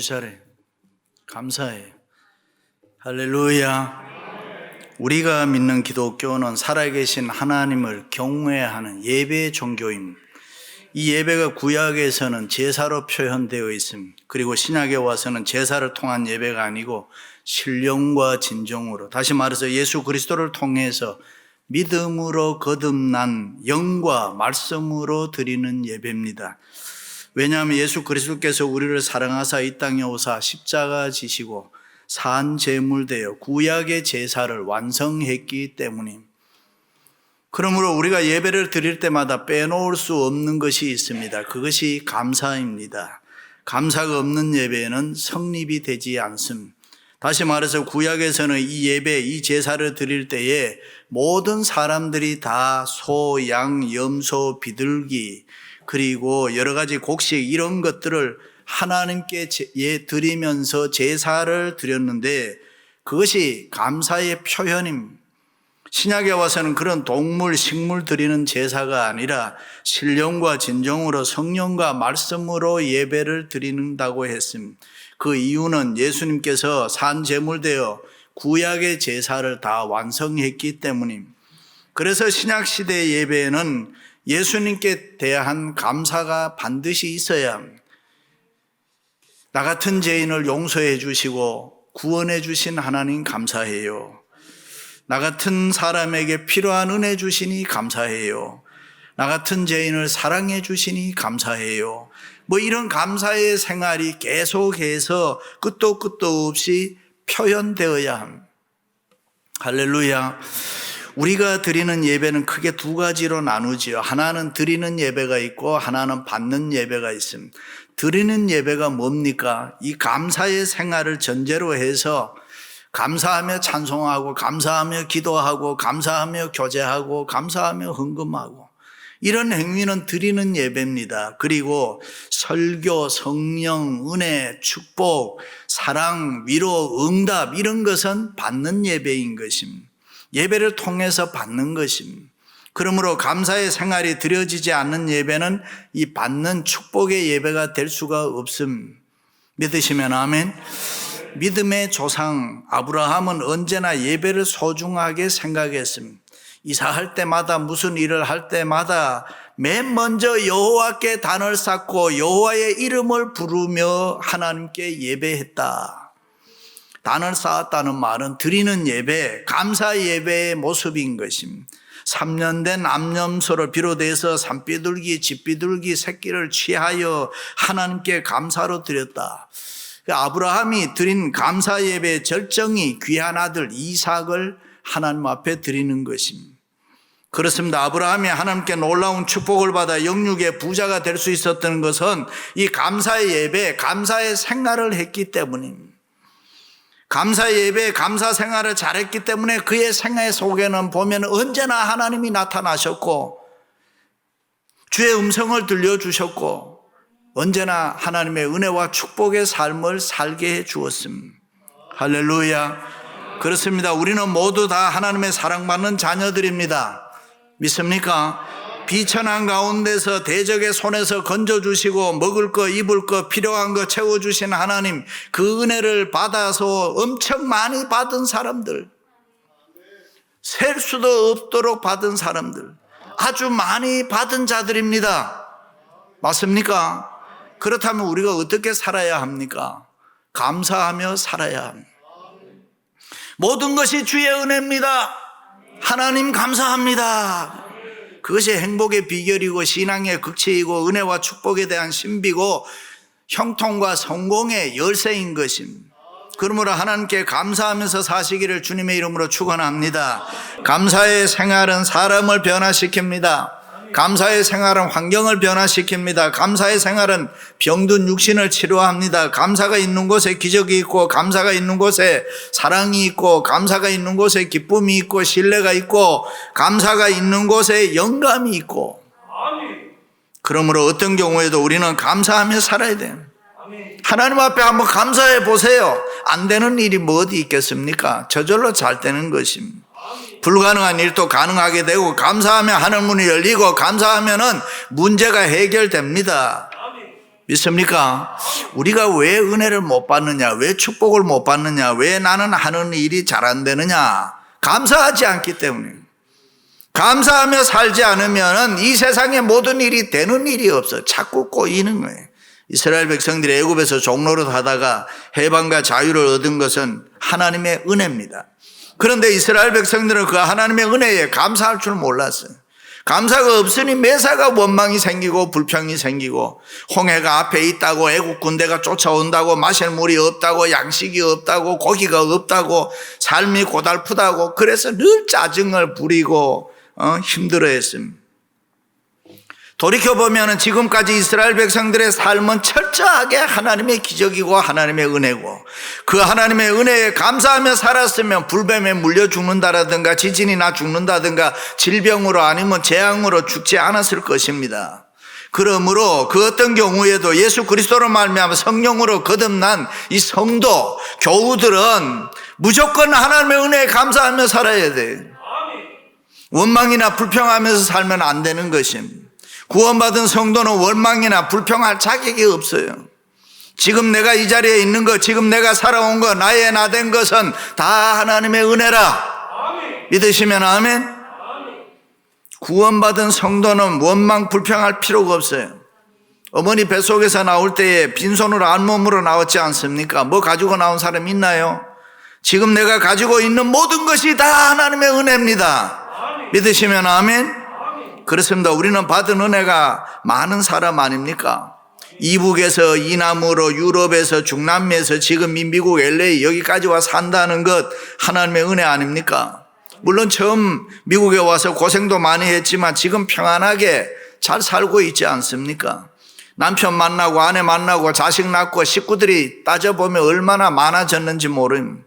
잘해. 감사해. 할렐루야. 우리가 믿는 기독교는 살아계신 하나님을 경외하는 예배 종교입니다. 이 예배가 구약에서는 제사로 표현되어 있습니다. 그리고 신약에 와서는 제사를 통한 예배가 아니고 신령과 진정으로, 다시 말해서 예수 그리스도를 통해서 믿음으로 거듭난 영과 말씀으로 드리는 예배입니다. 왜냐하면 예수 그리스도께서 우리를 사랑하사 이 땅에 오사 십자가 지시고 산 제물 되어 구약의 제사를 완성했기 때문입니다. 그러므로 우리가 예배를 드릴 때마다 빼놓을 수 없는 것이 있습니다. 그것이 감사입니다. 감사가 없는 예배는 성립이 되지 않습니다. 다시 말해서 구약에서는 이 예배, 이 제사를 드릴 때에 모든 사람들이 다 소, 양, 염소, 비둘기 그리고 여러 가지 곡식 이런 것들을 하나님께 드리면서 제사를 드렸는데 그것이 감사의 표현입니다. 신약에 와서는 그런 동물, 식물 드리는 제사가 아니라 신령과 진정으로 성령과 말씀으로 예배를 드린다고 했습니다. 그 이유는 예수님께서 산 제물 되어 구약의 제사를 다 완성했기 때문입니다. 그래서 신약 시대의 예배에는 예수님께 대한 감사가 반드시 있어야 합니다. 나 같은 죄인을 용서해 주시고 구원해 주신 하나님 감사해요. 나 같은 사람에게 필요한 은혜 주시니 감사해요. 나 같은 죄인을 사랑해 주시니 감사해요. 이런 감사의 생활이 계속해서 끝도 없이 표현되어야 합니다. 할렐루야. 우리가 드리는 예배는 크게 두 가지로 나누지요. 하나는 드리는 예배가 있고 하나는 받는 예배가 있습니다. 드리는 예배가 뭡니까? 이 감사의 생활을 전제로 해서 감사하며 찬송하고 감사하며 기도하고 감사하며 교제하고 감사하며 헌금하고 이런 행위는 드리는 예배입니다. 그리고 설교, 성령, 은혜, 축복, 사랑, 위로, 응답 이런 것은 받는 예배인 것입니다. 예배를 통해서 받는 것입니다. 그러므로 감사의 생활이 드려지지 않는 예배는 이 받는 축복의 예배가 될 수가 없습니다. 믿으시면 아멘. 믿음의 조상 아브라함은 언제나 예배를 소중하게 생각했습니다. 이사할 때마다 무슨 일을 할 때마다 맨 먼저 여호와께 단을 쌓고 여호와의 이름을 부르며 하나님께 예배했다. 단을 쌓았다는 말은 드리는 예배, 감사 예배의 모습인 것입니다. 3년 된 암염소를 비롯해서 산비둘기, 집비둘기 새끼를 취하여 하나님께 감사로 드렸다. 아브라함이 드린 감사 예배의 절정이 귀한 아들 이삭을 하나님 앞에 드리는 것입니다. 그렇습니다. 아브라함이 하나님께 놀라운 축복을 받아 영육의 부자가 될 수 있었던 것은 이 감사의 예배, 감사의 생활을 했기 때문입니다. 감사 예배, 감사 생활을 잘했기 때문에 그의 생애 속에는 보면 언제나 하나님이 나타나셨고 주의 음성을 들려주셨고 언제나 하나님의 은혜와 축복의 삶을 살게 해 주었습니다. 할렐루야. 그렇습니다. 우리는 모두 다 하나님의 사랑받는 자녀들입니다. 믿습니까? 비천한 가운데서 대적의 손에서 건져주시고 먹을 거 입을 거 필요한 거 채워주신 하나님, 그 은혜를 받아서 엄청 많이 받은 사람들, 셀 수도 없도록 받은 사람들, 아주 많이 받은 자들입니다. 맞습니까? 그렇다면 우리가 어떻게 살아야 합니까? 감사하며 살아야 합니다. 모든 것이 주의 은혜입니다. 하나님 감사합니다. 그것이 행복의 비결이고 신앙의 극치이고 은혜와 축복에 대한 신비고 형통과 성공의 열쇠인 것입니다. 그러므로 하나님께 감사하면서 사시기를 주님의 이름으로 축원합니다. 감사의 생활은 사람을 변화시킵니다. 감사의 생활은 환경을 변화시킵니다. 감사의 생활은 병든 육신을 치료합니다. 감사가 있는 곳에 기적이 있고 감사가 있는 곳에 사랑이 있고 감사가 있는 곳에 기쁨이 있고 신뢰가 있고 감사가 있는 곳에 영감이 있고 그러므로 어떤 경우에도 우리는 감사하며 살아야 돼요. 하나님 앞에 한번 감사해 보세요. 안 되는 일이 뭐 어디 있겠습니까? 저절로 잘 되는 것입니다. 불가능한 일도 가능하게 되고 감사하면 하늘 문이 열리고 감사하면은 문제가 해결됩니다. 믿습니까? 우리가 왜 은혜를 못 받느냐, 왜 축복을 못 받느냐, 왜 나는 하는 일이 잘 안 되느냐? 감사하지 않기 때문에. 감사하며 살지 않으면 이 세상의 모든 일이 되는 일이 없어. 자꾸 꼬이는 거예요. 이스라엘 백성들이 애굽에서 종노릇 하다가 해방과 자유를 얻은 것은 하나님의 은혜입니다. 그런데 이스라엘 백성들은 그 하나님의 은혜에 감사할 줄 몰랐어요. 감사가 없으니 매사가 원망이 생기고 불평이 생기고, 홍해가 앞에 있다고, 애국 군대가 쫓아온다고, 마실 물이 없다고, 양식이 없다고, 고기가 없다고, 삶이 고달프다고, 그래서 늘 짜증을 부리고 힘들어했습니다. 돌이켜보면 지금까지 이스라엘 백성들의 삶은 철저하게 하나님의 기적이고 하나님의 은혜고, 그 하나님의 은혜에 감사하며 살았으면 불뱀에 물려 죽는다라든가 지진이 나 죽는다든가 질병으로 아니면 재앙으로 죽지 않았을 것입니다. 그러므로 그 어떤 경우에도 예수 그리스도로 말미암아 성령으로 거듭난 이 성도, 교우들은 무조건 하나님의 은혜에 감사하며 살아야 돼요. 원망이나 불평하면서 살면 안 되는 것입니다. 구원받은 성도는 원망이나 불평할 자격이 없어요. 지금 내가 이 자리에 있는 것, 지금 내가 살아온 것, 나의 나 된 것은 다 하나님의 은혜라. 아멘. 믿으시면 아멘. 아멘. 구원받은 성도는 원망 불평할 필요가 없어요. 어머니 뱃속에서 나올 때에 빈손으로 안몸으로 나왔지 않습니까? 뭐 가지고 나온 사람 있나요? 지금 내가 가지고 있는 모든 것이 다 하나님의 은혜입니다. 아멘. 믿으시면 아멘. 그렇습니다. 우리는 받은 은혜가 많은 사람 아닙니까? 이북에서 이남으로 유럽에서 중남미에서 지금 이 미국 LA 여기까지 와 산다는 것 하나님의 은혜 아닙니까? 물론 처음 미국에 와서 고생도 많이 했지만 지금 평안하게 잘 살고 있지 않습니까? 남편 만나고 아내 만나고 자식 낳고 식구들이 따져보면 얼마나 많아졌는지 모릅니다.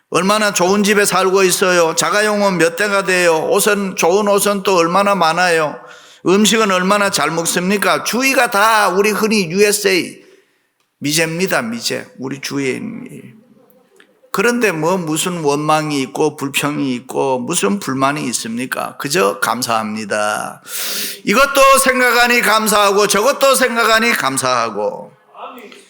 얼마나 좋은 집에 살고 있어요. 자가용은 몇 대가 돼요. 옷은, 좋은 옷은 또 얼마나 많아요. 음식은 얼마나 잘 먹습니까? 주위가 다 우리 흔히 USA 미제입니다. 미제. 우리 주위에 있는 일. 그런데 뭐 무슨 원망이 있고 불평이 있고 무슨 불만이 있습니까? 그저 감사합니다. 이것도 생각하니 감사하고 저것도 생각하니 감사하고.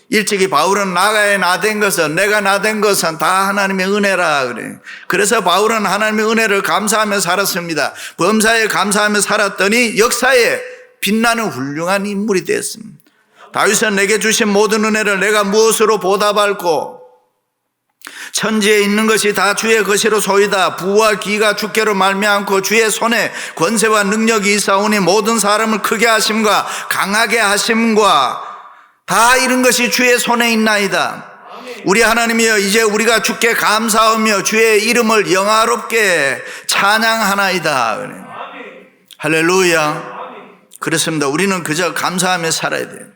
일찍이 바울은 나의 나 된 것은, 내가 나 된 것은 다 하나님의 은혜라 그래. 그래서 바울은 하나님의 은혜를 감사하며 살았습니다. 범사에 감사하며 살았더니 역사에 빛나는 훌륭한 인물이 되었습니다. 다윗은 내게 주신 모든 은혜를 내가 무엇으로 보답할꼬? 천지에 있는 것이 다 주의 것이로 소이다. 부와 기가 주께로 말미암고 주의 손에 권세와 능력이 있사오니 모든 사람을 크게 하심과 강하게 하심과 다 이런 것이 주의 손에 있나이다. 우리 하나님이여, 이제 우리가 주께 감사하며 주의 이름을 영화롭게 찬양하나이다. 할렐루야. 그렇습니다. 우리는 그저 감사하며 살아야 돼요.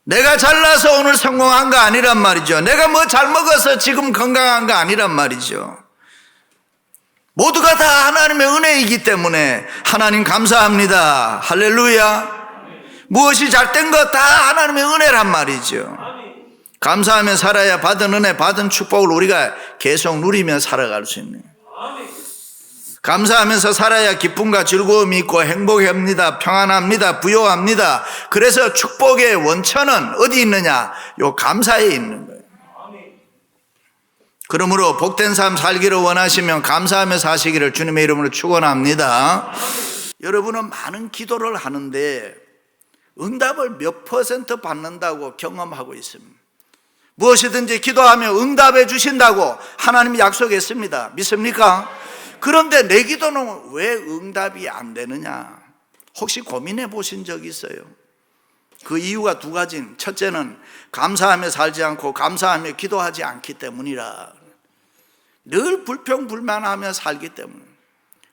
내가 잘나서 오늘 성공한 거 아니란 말이죠. 내가 뭐 잘 먹어서 지금 건강한 거 아니란 말이죠. 모두가 다 하나님의 은혜이기 때문에 하나님 감사합니다. 할렐루야. 무엇이 잘된 것 다 하나님의 은혜란 말이죠. 감사하며 살아야 받은 은혜, 받은 축복을 우리가 계속 누리며 살아갈 수 있는. 감사하면서 살아야 기쁨과 즐거움이 있고 행복합니다. 평안합니다. 부요합니다. 그래서 축복의 원천은 어디 있느냐? 요 감사에 있는 거예요. 그러므로 복된 삶 살기를 원하시면 감사하며 사시기를 주님의 이름으로 축원합니다. 여러분은 많은 기도를 하는데 응답을 몇 % 받는다고 경험하고 있습니다. 무엇이든지 기도하면 응답해 주신다고 하나님이 약속했습니다. 믿습니까? 그런데 내 기도는 왜 응답이 안 되느냐? 혹시 고민해 보신 적 있어요? 그 이유가 두 가지는, 첫째는 감사하며 살지 않고 감사하며 기도하지 않기 때문이라. 늘 불평불만하며 살기 때문에,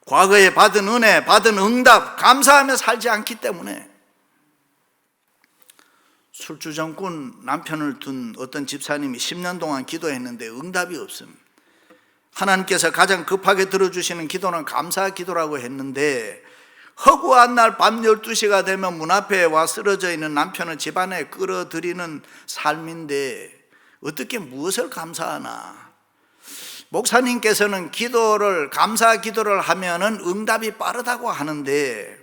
과거에 받은 은혜, 받은 응답 감사하며 살지 않기 때문에. 술주정꾼 남편을 둔 어떤 집사님이 10년 동안 기도했는데 응답이 없습니다. 하나님께서 가장 급하게 들어주시는 기도는 감사 기도라고 했는데, 허구한 날 밤 12시가 되면 문 앞에 와 쓰러져 있는 남편을 집안에 끌어들이는 삶인데 어떻게 무엇을 감사하나? 목사님께서는 감사 기도를 하면은 응답이 빠르다고 하는데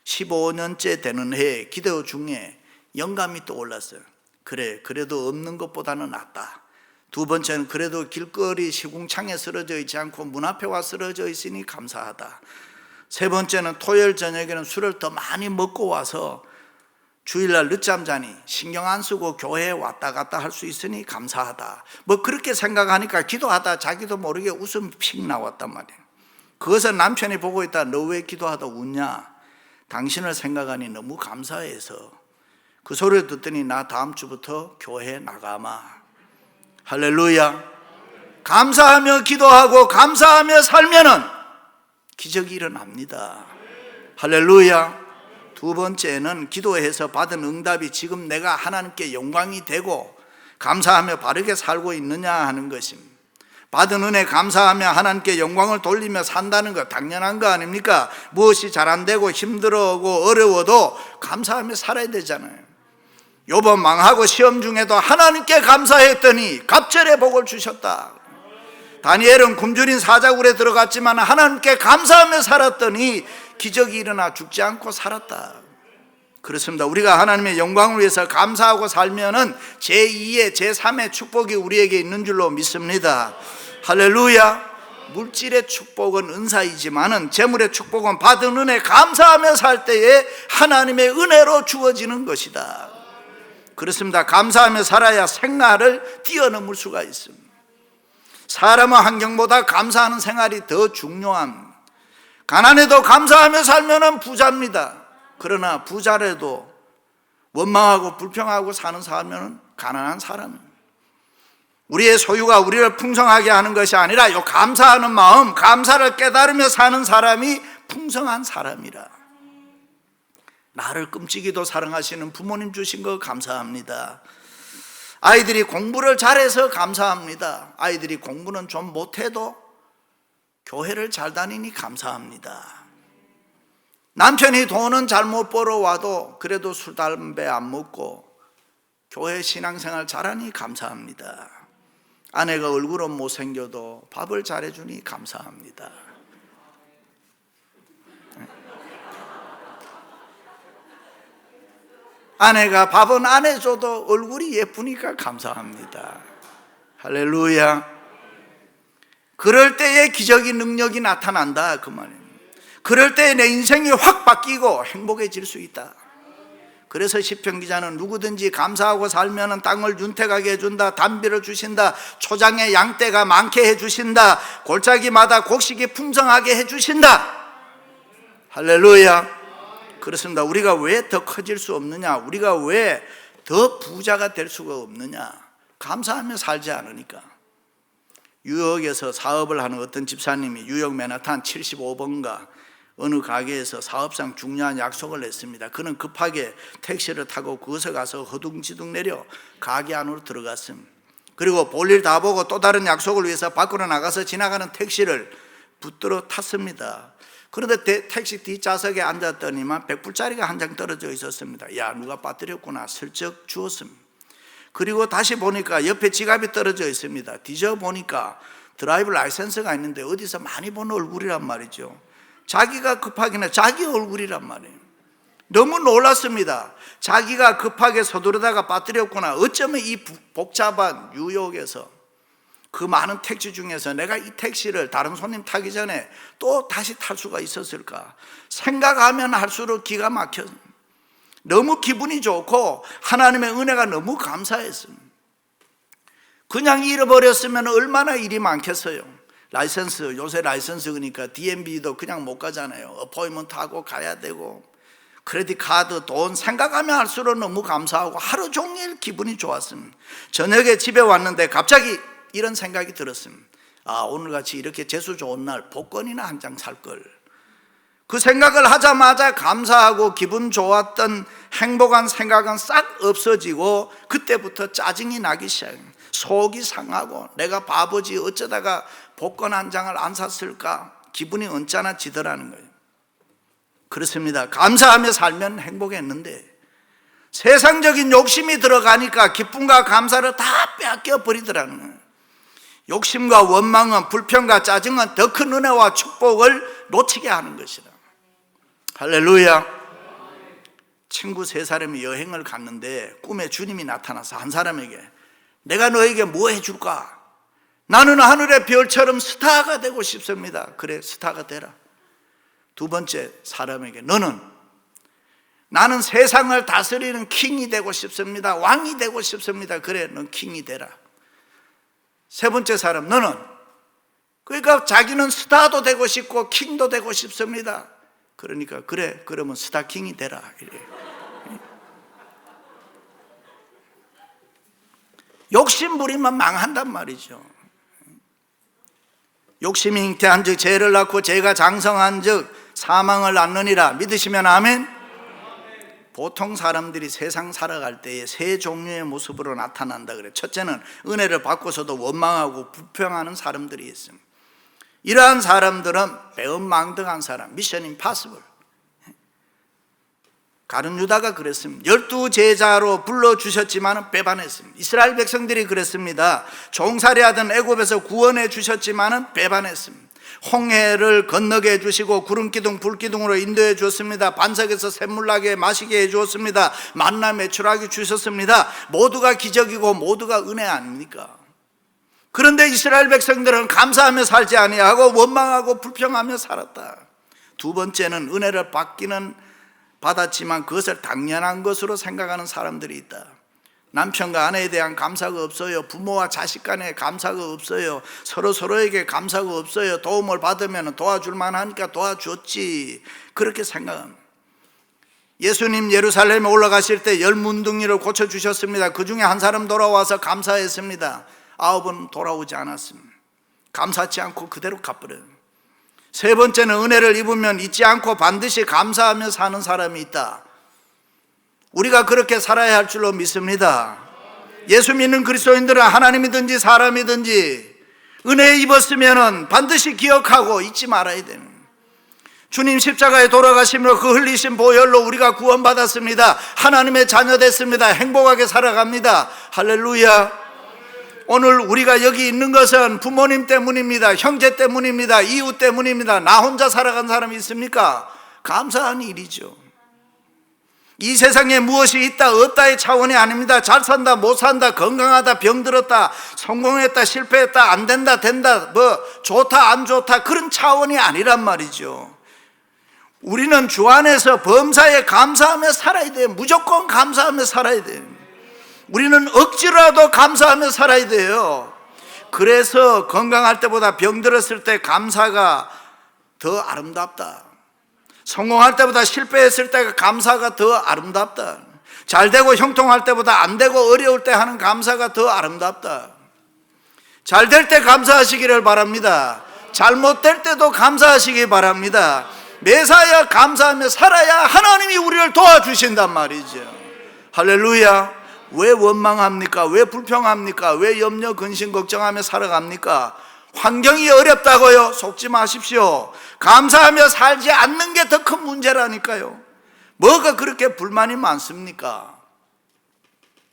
15년째 되는 해 기도 중에 영감이 떠올랐어요. 그래, 그래도 없는 것보다는 낫다. 두 번째는 그래도 길거리 시궁창에 쓰러져 있지 않고 문 앞에 와 쓰러져 있으니 감사하다. 세 번째는 토요일 저녁에는 술을 더 많이 먹고 와서 주일날 늦잠 자니 신경 안 쓰고 교회에 왔다 갔다 할 수 있으니 감사하다. 뭐 그렇게 생각하니까 기도하다 자기도 모르게 웃음이 픽 나왔단 말이에요. 그것을 남편이 보고 있다. 너 왜 기도하다 웃냐? 당신을 생각하니 너무 감사해서. 그 소리를 듣더니 나 다음 주부터 교회에 나가마. 할렐루야. 감사하며 기도하고 감사하며 살면은 기적이 일어납니다. 할렐루야. 두 번째는 기도해서 받은 응답이 지금 내가 하나님께 영광이 되고 감사하며 바르게 살고 있느냐 하는 것입니다. 받은 은혜 감사하며 하나님께 영광을 돌리며 산다는 거 당연한 거 아닙니까? 무엇이 잘 안 되고 힘들어하고 어려워도 감사하며 살아야 되잖아요. 욥은 망하고 시험 중에도 하나님께 감사했더니 갑절의 복을 주셨다. 다니엘은 굶주린 사자굴에 들어갔지만 하나님께 감사하며 살았더니 기적이 일어나 죽지 않고 살았다. 그렇습니다. 우리가 하나님의 영광을 위해서 감사하고 살면은 제2의 제3의 축복이 우리에게 있는 줄로 믿습니다. 할렐루야. 물질의 축복은 은사이지만은 재물의 축복은 받은 은혜 감사하며 살 때에 하나님의 은혜로 주어지는 것이다. 그렇습니다. 감사하며 살아야 생활을 뛰어넘을 수가 있습니다. 사람의 환경보다 감사하는 생활이 더 중요합니다. 가난해도 감사하며 살면 부자입니다. 그러나 부자라도 원망하고 불평하고 사는 사람은 가난한 사람입니다. 우리의 소유가 우리를 풍성하게 하는 것이 아니라 이 감사하는 마음, 감사를 깨달으며 사는 사람이 풍성한 사람이라. 나를 끔찍이도 사랑하시는 부모님 주신 거 감사합니다. 아이들이 공부를 잘해서 감사합니다. 아이들이 공부는 좀 못해도 교회를 잘 다니니 감사합니다. 남편이 돈은 잘 못 벌어와도 그래도 술, 담배 안 먹고 교회 신앙생활 잘하니 감사합니다. 아내가 얼굴은 못생겨도 밥을 잘해주니 감사합니다. 아내가 밥은 안 해줘도 얼굴이 예쁘니까 감사합니다. 할렐루야. 그럴 때에 기적의 능력이 나타난다 그 말입니다. 그럴 때에 내 인생이 확 바뀌고 행복해질 수 있다. 그래서 시편 기자는 누구든지 감사하고 살면 땅을 윤택하게 해준다, 단비를 주신다, 초장에 양떼가 많게 해주신다, 골짜기마다 곡식이 풍성하게 해주신다. 할렐루야. 그렇습니다. 우리가 왜 더 커질 수 없느냐? 우리가 왜 더 부자가 될 수가 없느냐? 감사하며 살지 않으니까. 뉴욕에서 사업을 하는 어떤 집사님이 뉴욕 맨하탄 75번가 어느 가게에서 사업상 중요한 약속을 했습니다. 그는 급하게 택시를 타고 그것에 가서 허둥지둥 내려 가게 안으로 들어갔습니다. 그리고 볼일 다 보고 또 다른 약속을 위해서 밖으로 나가서 지나가는 택시를 붙들어 탔습니다. 그런데 택시 뒷좌석에 앉았더니만 100불짜리가 한 장 떨어져 있었습니다. 야, 누가 빠뜨렸구나 슬쩍 주웠습니다. 그리고 다시 보니까 옆에 지갑이 떨어져 있습니다. 뒤져 보니까 드라이브 라이센스가 있는데 어디서 많이 본 얼굴이란 말이죠. 자기가 급하기는 자기 얼굴이란 말이에요. 너무 놀랐습니다. 자기가 급하게 서두르다가 빠뜨렸구나. 어쩌면 이 복잡한 뉴욕에서 그 많은 택시 중에서 내가 이 택시를 다른 손님 타기 전에 또 다시 탈 수가 있었을까 생각하면 할수록 기가 막혀. 너무 기분이 좋고 하나님의 은혜가 너무 감사했습니다. 그냥 잃어버렸으면 얼마나 일이 많겠어요. 라이선스, 요새 라이선스 그러니까 DMV도 그냥 못 가잖아요. 어포인먼트 하고 가야 되고 크레딧 카드, 돈 생각하면 할수록 너무 감사하고 하루 종일 기분이 좋았습니다. 저녁에 집에 왔는데 갑자기 이런 생각이 들었습니다. 아, 오늘같이 이렇게 재수 좋은 날 복권이나 한 장 살걸. 그 생각을 하자마자 감사하고 기분 좋았던 행복한 생각은 싹 없어지고 그때부터 짜증이 나기 시작합니다. 속이 상하고 내가 바보지 어쩌다가 복권 한 장을 안 샀을까 기분이 언짢아지더라는 거예요. 그렇습니다. 감사하며 살면 행복했는데 세상적인 욕심이 들어가니까 기쁨과 감사를 다 빼앗겨 버리더라는 거예요. 욕심과 원망은, 불평과 짜증은 더 큰 은혜와 축복을 놓치게 하는 것이다. 할렐루야. 친구 세 사람이 여행을 갔는데 꿈에 주님이 나타나서 한 사람에게 내가 너에게 뭐 해줄까? 나는 하늘의 별처럼 스타가 되고 싶습니다. 그래, 스타가 되라. 두 번째 사람에게 나는 세상을 다스리는 킹이 되고 싶습니다. 왕이 되고 싶습니다. 그래, 넌 킹이 되라. 세 번째 사람, 그러니까 자기는 스타도 되고 싶고 킹도 되고 싶습니다. 그러니까 그래, 그러면 스타 킹이 되라. 이래. 욕심 부리면 망한단 말이죠. 욕심이 잉태한 즉 죄를 낳고 죄가 장성한 즉 사망을 낳느니라. 믿으시면 아멘. 보통 사람들이 세상 살아갈 때에 세 종류의 모습으로 나타난다 그래요. 첫째는 은혜를 받고서도 원망하고 불평하는 사람들이 있습니다. 이러한 사람들은 배은망덕한 사람, 미션 임파서블. 가룟 유다가 그랬습니다. 12제자로 불러주셨지만 배반했습니다. 이스라엘 백성들이 그랬습니다. 종살이하던 애굽에서 구원해 주셨지만 배반했습니다. 홍해를 건너게 해주시고 구름기둥 불기둥으로 인도해 주었습니다. 반석에서 샘물 나게 마시게 해 주었습니다. 만나 매출하게 주셨습니다. 모두가 기적이고 모두가 은혜 아닙니까? 그런데 이스라엘 백성들은 감사하며 살지 아니하고 원망하고 불평하며 살았다. 두 번째는 은혜를 받았지만 그것을 당연한 것으로 생각하는 사람들이 있다. 남편과 아내에 대한 감사가 없어요. 부모와 자식 간에 감사가 없어요. 서로에게 감사가 없어요. 도움을 받으면 도와줄 만하니까 도와줬지. 그렇게 생각합니다. 예수님 예루살렘에 올라가실 때 10문둥이를 고쳐주셨습니다. 그 중에 한 사람 돌아와서 감사했습니다. 9은 돌아오지 않았습니다. 감사치 않고 그대로 가버려요. 세 번째는 은혜를 입으면 잊지 않고 반드시 감사하며 사는 사람이 있다. 우리가 그렇게 살아야 할 줄로 믿습니다. 예수 믿는 그리스도인들은 하나님이든지 사람이든지 은혜에 입었으면 반드시 기억하고 잊지 말아야 됩니다. 주님 십자가에 돌아가심으로 그 흘리신 보혈로 우리가 구원받았습니다. 하나님의 자녀 됐습니다. 행복하게 살아갑니다. 할렐루야. 오늘 우리가 여기 있는 것은 부모님 때문입니다. 형제 때문입니다. 이웃 때문입니다. 나 혼자 살아간 사람이 있습니까? 감사한 일이죠. 이 세상에 무엇이 있다 없다의 차원이 아닙니다. 잘 산다 못 산다 건강하다 병들었다 성공했다 실패했다 안 된다 된다 뭐 좋다 안 좋다 그런 차원이 아니란 말이죠. 우리는 주 안에서 범사에 감사하며 살아야 돼요. 무조건 감사하며 살아야 돼요. 우리는 억지로라도 감사하며 살아야 돼요. 그래서 건강할 때보다 병들었을 때 감사가 더 아름답다. 성공할 때보다 실패했을 때 감사가 더 아름답다. 잘 되고 형통할 때보다 안 되고 어려울 때 하는 감사가 더 아름답다. 잘 될 때 감사하시기를 바랍니다. 잘못될 때도 감사하시기 바랍니다. 매사에 감사하며 살아야 하나님이 우리를 도와주신단 말이죠. 할렐루야. 왜 원망합니까? 왜 불평합니까? 왜 염려, 근심, 걱정하며 살아갑니까? 환경이 어렵다고요? 속지 마십시오. 감사하며 살지 않는 게 더 큰 문제라니까요. 뭐가 그렇게 불만이 많습니까?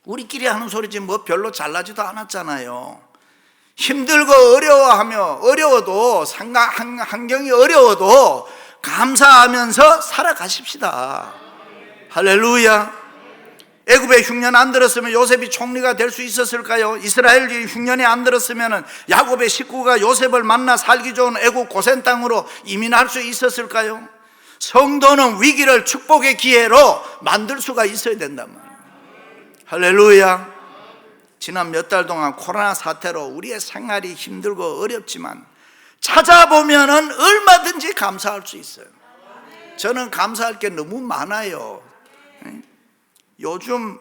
우리끼리 하는 소리지 뭐 별로 잘나지도 않았잖아요. 힘들고 어려워도 환경이 어려워도 감사하면서 살아가십시다. 할렐루야. 애굽에 흉년 안 들었으면 요셉이 총리가 될 수 있었을까요? 이스라엘이 흉년이 안 들었으면 야곱의 식구가 요셉을 만나 살기 좋은 애굽 고센 땅으로 이민할 수 있었을까요? 성도는 위기를 축복의 기회로 만들 수가 있어야 된단 말이에요. 할렐루야. 지난 몇 달 동안 코로나 사태로 우리의 생활이 힘들고 어렵지만 찾아보면 얼마든지 감사할 수 있어요. 저는 감사할 게 너무 많아요. 요즘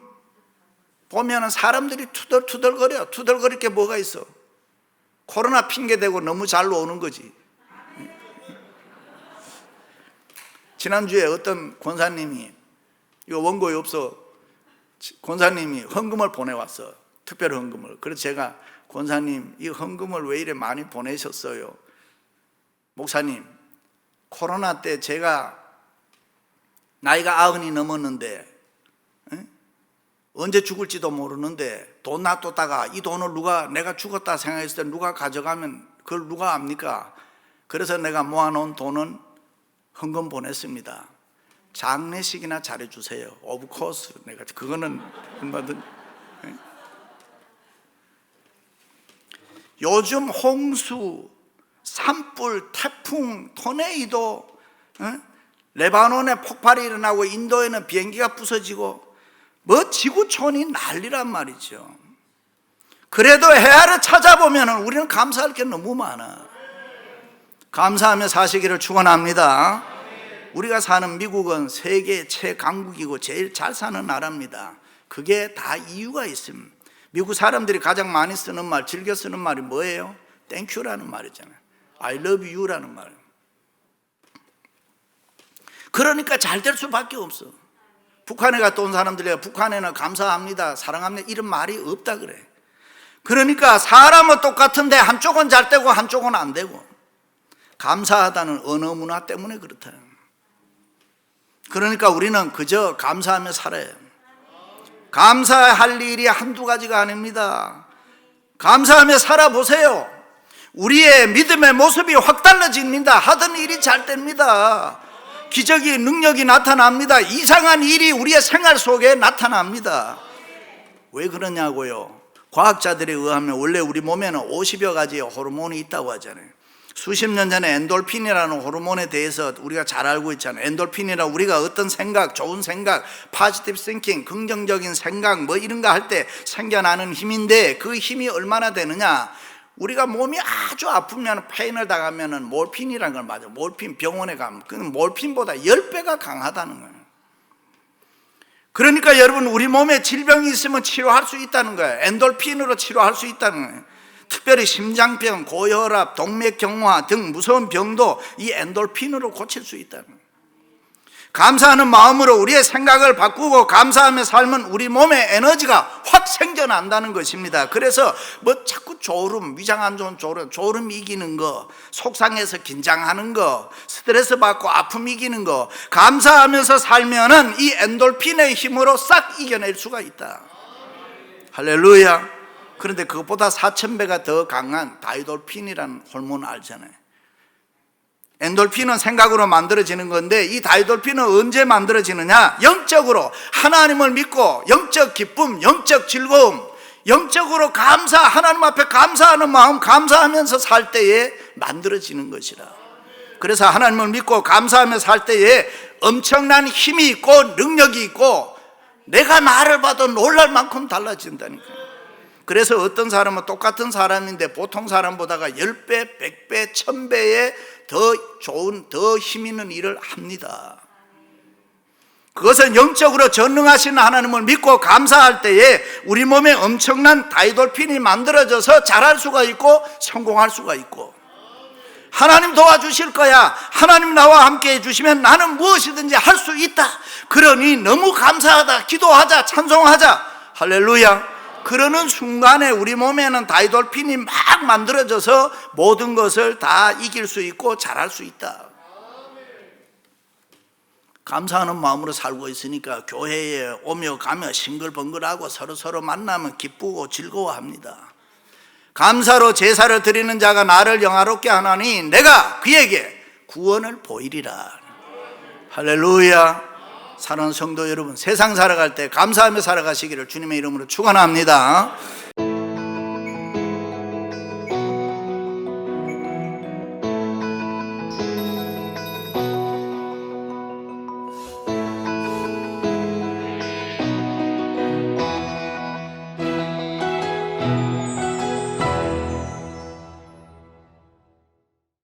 보면 사람들이 투덜투덜거려. 투덜거릴 게 뭐가 있어? 코로나 핑계대고 너무 잘 노는 거지. 지난주에 어떤 권사님이, 이거 원고에 없어, 권사님이 헌금을 보내왔어. 특별 헌금을. 그래서 제가 권사님 이 헌금을 왜 이래 많이 보내셨어요? 목사님, 코로나 때 제가 나이가 90이 넘었는데 언제 죽을지도 모르는데 돈 놔뒀다가 이 돈을 내가 죽었다 생각했을 때 누가 가져가면 그걸 누가 압니까? 그래서 내가 모아놓은 돈은 헌금 보냈습니다. 장례식이나 잘해주세요. 오브 코스. 내가 그거는 얼마든. 요즘 홍수, 산불, 태풍, 토네이도, 레바논에 폭발이 일어나고 인도에는 비행기가 부서지고 뭐 지구촌이 난리란 말이죠. 그래도 헤아려 찾아보면 우리는 감사할 게 너무 많아. 감사하며 사시기를 축원합니다. 우리가 사는 미국은 세계 최강국이고 제일 잘 사는 나라입니다. 그게 다 이유가 있습니다. 미국 사람들이 가장 많이 쓰는 말, 즐겨 쓰는 말이 뭐예요? 땡큐라는 말이잖아요. I love you라는 말. 그러니까 잘 될 수밖에 없어. 북한에 갔다 온 사람들이 북한에는 감사합니다, 사랑합니다 이런 말이 없다 그래. 그러니까 사람은 똑같은데 한쪽은 잘 되고 한쪽은 안 되고, 감사하다는 언어 문화 때문에 그렇다. 그러니까 우리는 그저 감사하며 살아요. 감사할 일이 한두 가지가 아닙니다. 감사하며 살아보세요. 우리의 믿음의 모습이 확 달라집니다. 하던 일이 잘 됩니다. 기적이, 능력이 나타납니다. 이상한 일이 우리의 생활 속에 나타납니다. 왜 그러냐고요? 과학자들에 의하면 원래 우리 몸에는 50여 가지의 호르몬이 있다고 하잖아요. 수십 년 전에 엔돌핀이라는 호르몬에 대해서 우리가 잘 알고 있잖아요. 엔돌핀이라 우리가 어떤 생각, 좋은 생각, positive thinking, 긍정적인 생각 뭐 이런 거 할 때 생겨나는 힘인데, 그 힘이 얼마나 되느냐? 우리가 몸이 아주 아프면 페인을 당하면 몰핀이라는 걸 맞아요. 몰핀, 병원에 가면 그 몰핀보다 10배가 강하다는 거예요. 그러니까 여러분, 우리 몸에 질병이 있으면 치료할 수 있다는 거예요. 엔돌핀으로 치료할 수 있다는 거예요. 특별히 심장병, 고혈압, 동맥경화 등 무서운 병도 이 엔돌핀으로 고칠 수 있다는 거예요. 감사하는 마음으로 우리의 생각을 바꾸고 감사하며 살면 우리 몸에 에너지가 확 생겨난다는 것입니다. 그래서 뭐 자꾸 졸음, 위장 안 좋은 졸음 이기는 거, 속상해서 긴장하는 거, 스트레스 받고 아픔 이기는 거, 감사하면서 살면은 이 엔돌핀의 힘으로 싹 이겨낼 수가 있다. 할렐루야. 그런데 그것보다 4000배가 더 강한 다이돌핀이라는 호르몬 알잖아요. 엔돌핀은 생각으로 만들어지는 건데, 이 다이돌핀은 언제 만들어지느냐? 영적으로 하나님을 믿고 영적 기쁨, 영적 즐거움, 영적으로 감사, 하나님 앞에 감사하는 마음, 감사하면서 살 때에 만들어지는 것이라. 그래서 하나님을 믿고 감사하며 살 때에 엄청난 힘이 있고 능력이 있고 내가 나를 봐도 놀랄 만큼 달라진다니까요. 그래서 어떤 사람은 똑같은 사람인데 보통 사람보다가 10배, 100배, 1000배의 더 좋은, 더 힘 있는 일을 합니다. 그것은 영적으로 전능하신 하나님을 믿고 감사할 때에 우리 몸에 엄청난 다이돌핀이 만들어져서 잘할 수가 있고 성공할 수가 있고, 하나님 도와주실 거야, 하나님 나와 함께 해주시면 나는 무엇이든지 할 수 있다, 그러니 너무 감사하다, 기도하자, 찬송하자, 할렐루야. 그러는 순간에 우리 몸에는 다이돌핀이 막 만들어져서 모든 것을 다 이길 수 있고 잘할 수 있다. 감사하는 마음으로 살고 있으니까 교회에 오며 가며 싱글벙글하고 서로 만나면 기쁘고 즐거워합니다. 감사로 제사를 드리는 자가 나를 영화롭게 하나니 내가 그에게 구원을 보이리라. 할렐루야. 사랑하는 성도 여러분, 세상 살아갈 때 감사하며 살아가시기를 주님의 이름으로 축원합니다.